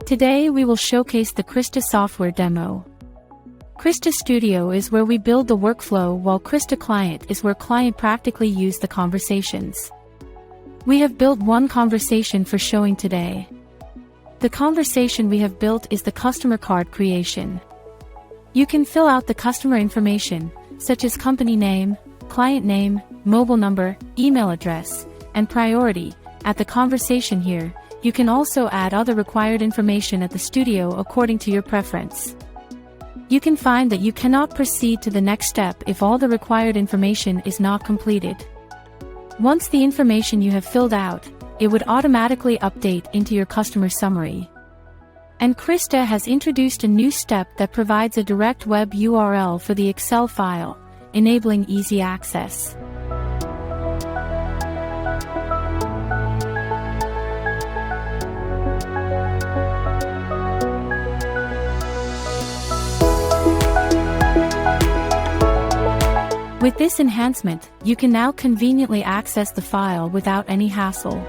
Today we will showcase the Krista software demo. Krista Studio is where we build the workflow, while Krista Client is where client practically use the conversations. We have built one conversation for showing today. The conversation we have built is the customer card creation. You can fill out the customer information, such as company name, client name, mobile number, email address, and priority, at the conversation here. You can also add other required information at the studio according to your preference. You can find that you cannot proceed to the next step if all the required information is not completed. Once the information you have filled out, it would automatically update into your customer summary. And Krista has introduced a new step that provides a direct web URL for the Excel file, enabling easy access. With this enhancement, you can now conveniently access the file without any hassle.